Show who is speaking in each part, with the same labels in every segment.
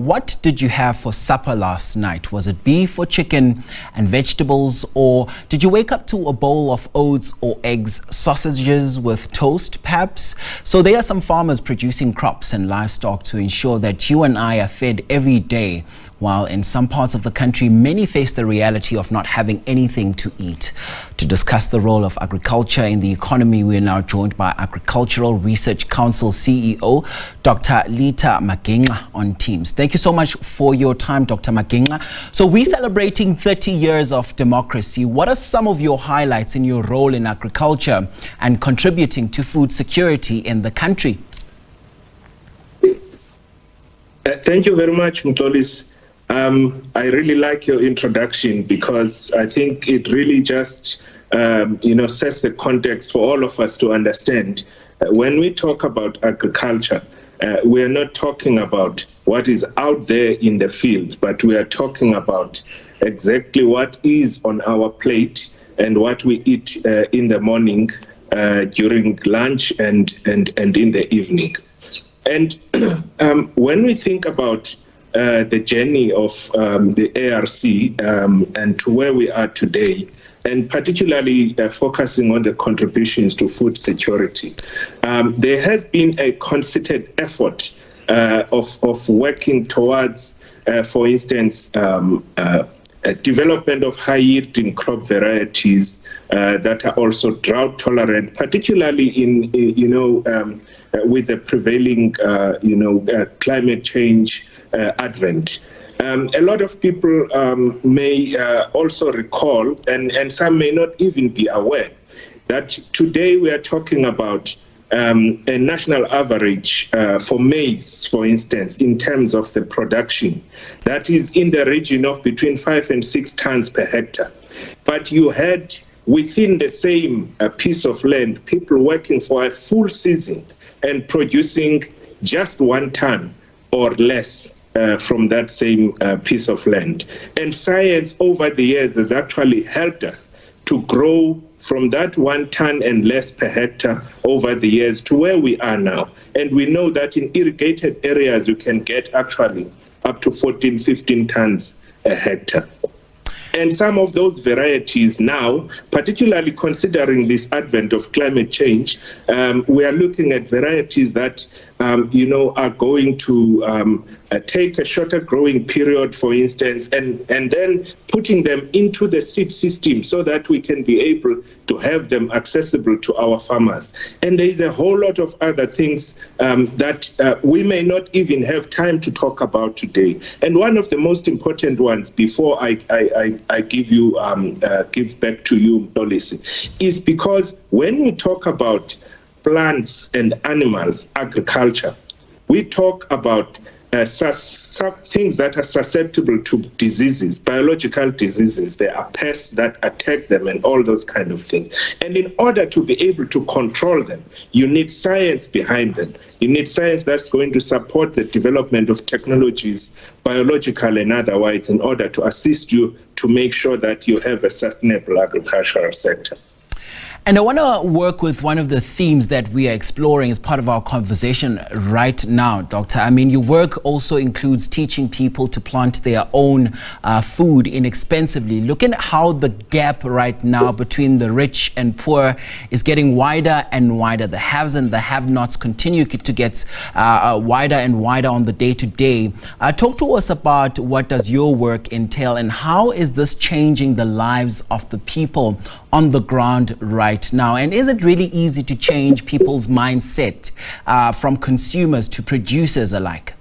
Speaker 1: what did you have for supper last night? Was it beef or chicken and vegetables, or did you wake up to a bowl of oats or eggs, sausages with toast, perhaps? So there are some farmers producing crops and livestock to ensure that you and I are fed every day, while in some parts of the country, many face the reality of not having anything to eat. To discuss the role of agriculture in the economy, we are now joined by Agricultural Research Council CEO, Dr. Litha Magingxa on Teams. Thank you so much for your time, Dr. Magingxa. So we're celebrating 30 years of democracy. What are some of your highlights in your role in agriculture and contributing to food security in the country?
Speaker 2: Thank you very much, Mtolis. I really like your introduction because I think it really just, sets the context for all of us to understand. When we talk about agriculture, we are not talking about what is out there in the field, but we are talking about exactly what is on our plate and what we eat in the morning, during lunch, and in the evening. And when we think about the journey of the ARC and to where we are today, and particularly focusing on the contributions to food security, there has been a concerted effort of working towards, for instance, development of high-yielding crop varieties that are also drought tolerant, particularly in with the prevailing climate change advent. A lot of people may also recall, and some may not even be aware, that today we are talking about a national average for maize, for instance, in terms of the production, that is in the region of between 5 and 6 tons per hectare. But you had within the same piece of land people working for a full season and producing just 1 ton or less from that same piece of land. And science over the years has actually helped us to grow from that 1 ton and less per hectare over the years to where we are now. And we know that in irrigated areas, you can get actually up to 14, 15 tons a hectare. And some of those varieties now, particularly considering this advent of climate change, we are looking at varieties that, are going to take a shorter growing period, for instance, and then putting them into the seed system so that we can be able to have them accessible to our farmers. And there is a whole lot of other things that we may not even have time to talk about today. And one of the most important ones, before I give back to you, Dolisi, is because when we talk about plants and animals, agriculture, we talk about some things that are susceptible to diseases, biological diseases. There are pests that attack them and all those kind of things. And in order to be able to control them, you need science behind them. You need science that's going to support the development of technologies, biological and otherwise, in order to assist you to make sure that you have a sustainable agricultural sector.
Speaker 1: And I want to work with one of the themes that we are exploring as part of our conversation right now, Doctor. I mean, your work also includes teaching people to plant their own food inexpensively. Looking at how the gap right now between the rich and poor is getting wider and wider. The haves and the have-nots continue to get wider and wider on the day-to-day. Talk to us about what does your work entail and how is this changing the lives of the people on the ground right now? And is it really easy to change people's mindset from consumers to producers alike?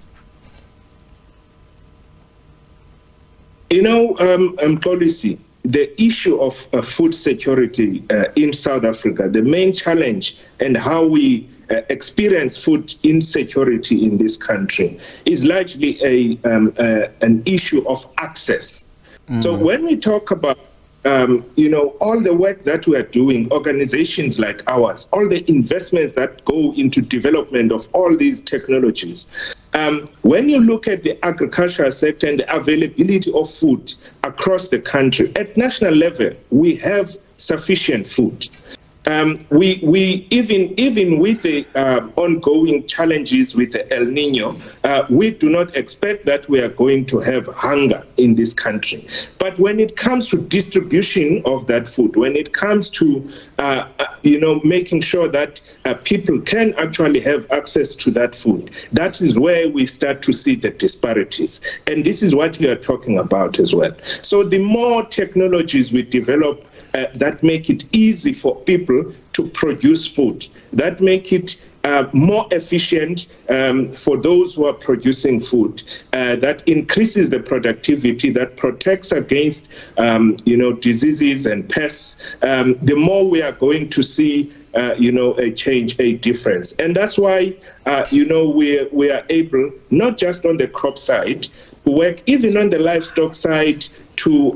Speaker 2: Policy, the issue of food security in South Africa, the main challenge and how we experience food insecurity in this country is largely an issue of access. So when we talk about all the work that we are doing, organizations like ours, all the investments that go into development of all these technologies, when you look at the agricultural sector and the availability of food across the country, at national level, we have sufficient food. we even with the ongoing challenges with the El Nino, we do not expect that we are going to have hunger in this country. But when it comes to distribution of that food, when it comes to making sure that people can actually have access to that food, that is where we start to see the disparities. And this is what we are talking about as well. So the more technologies we develop that make it easy for people to produce food, that make it more efficient for those who are producing food, that increases the productivity, that protects against diseases and pests, the more we are going to see a change, a difference. And that's why we are able, not just on the crop side, to work even on the livestock side to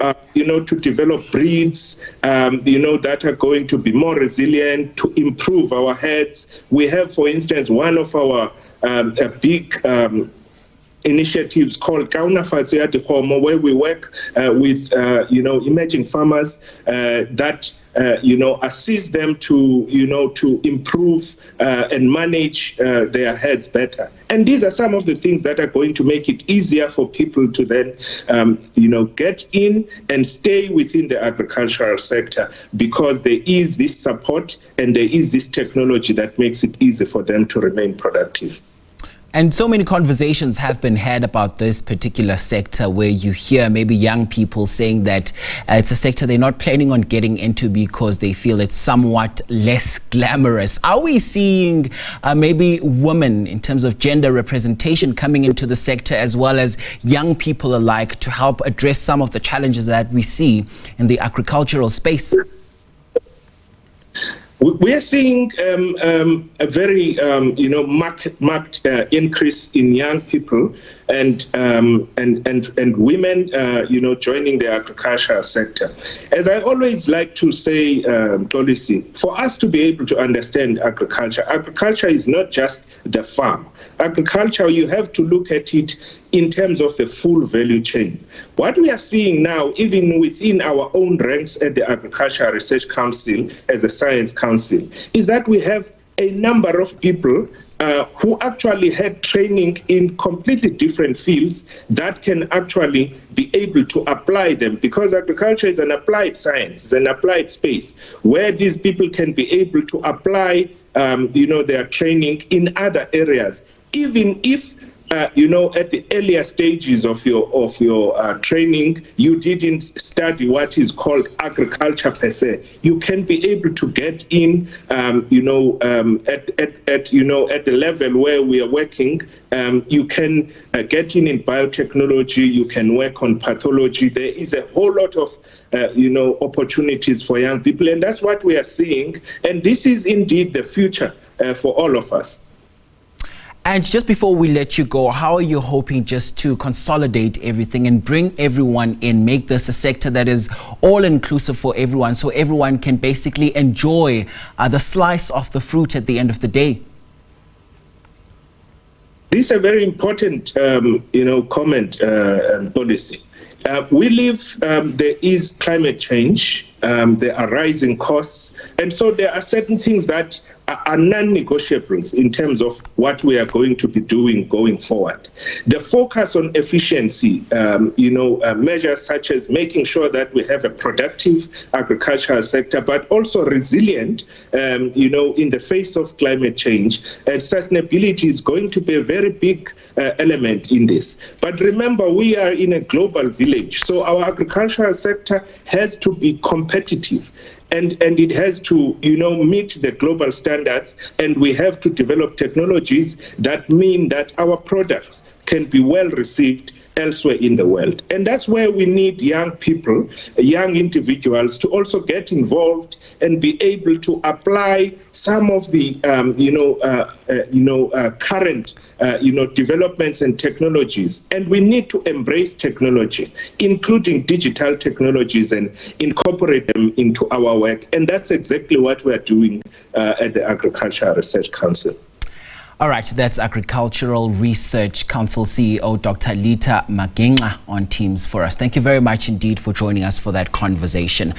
Speaker 2: develop breeds that are going to be more resilient, to improve our herds. We have, for instance, one of our big initiatives called Kaunafatso ya Dikgomo, where we work with emerging farmers that assist them to improve and manage their herds better. And these are some of the things that are going to make it easier for people to then, get in and stay within the agricultural sector, because there is this support and there is this technology that makes it easy for them to remain productive.
Speaker 1: And so many conversations have been had about this particular sector, where you hear maybe young people saying that it's a sector they're not planning on getting into because they feel it's somewhat less glamorous. Are we seeing maybe women in terms of gender representation coming into the sector, as well as young people alike, to help address some of the challenges that we see in the agricultural space?
Speaker 2: We are seeing a very, marked increase in young people and women, joining the agricultural sector. As I always like to say, policy, for us to be able to understand agriculture is not just the farm. Agriculture, you have to look at it in terms of the full value chain. What we are seeing now, even within our own ranks at the Agricultural Research Council as a science council, is that we have a number of people who actually had training in completely different fields that can actually be able to apply them, because agriculture is an applied science, it's an applied space where these people can be able to apply their training in other areas. Even if at the earlier stages of your training, you didn't study what is called agriculture per se. You can be able to get in, at the level where we are working. You can get in biotechnology. You can work on pathology. There is a whole lot of opportunities for young people, and that's what we are seeing. And this is indeed the future for all of us.
Speaker 1: And just before we let you go, how are you hoping just to consolidate everything and bring everyone in, make this a sector that is all-inclusive for everyone, so everyone can basically enjoy the slice of the fruit at the end of the day?
Speaker 2: This is a very important, comment and policy. We live, there is climate change, there are rising costs, and so there are certain things that are non-negotiables in terms of what we are going to be doing going forward. The focus on efficiency, measures such as making sure that we have a productive agricultural sector, but also resilient, in the face of climate change. And sustainability is going to be a very big element in this. But remember, we are in a global village, so our agricultural sector has to be competitive. And it has to, meet the global standards, and we have to develop technologies that mean that our products can be well received elsewhere in the world. And that's where we need young people, young individuals, to also get involved and be able to apply some of the, current, developments and technologies. And we need to embrace technology, including digital technologies, and incorporate them into our work. And that's exactly what we're doing at the Agricultural Research Council.
Speaker 1: All right, that's Agricultural Research Council CEO Dr. Litha Magingxa on Teams for us. Thank you very much indeed for joining us for that conversation.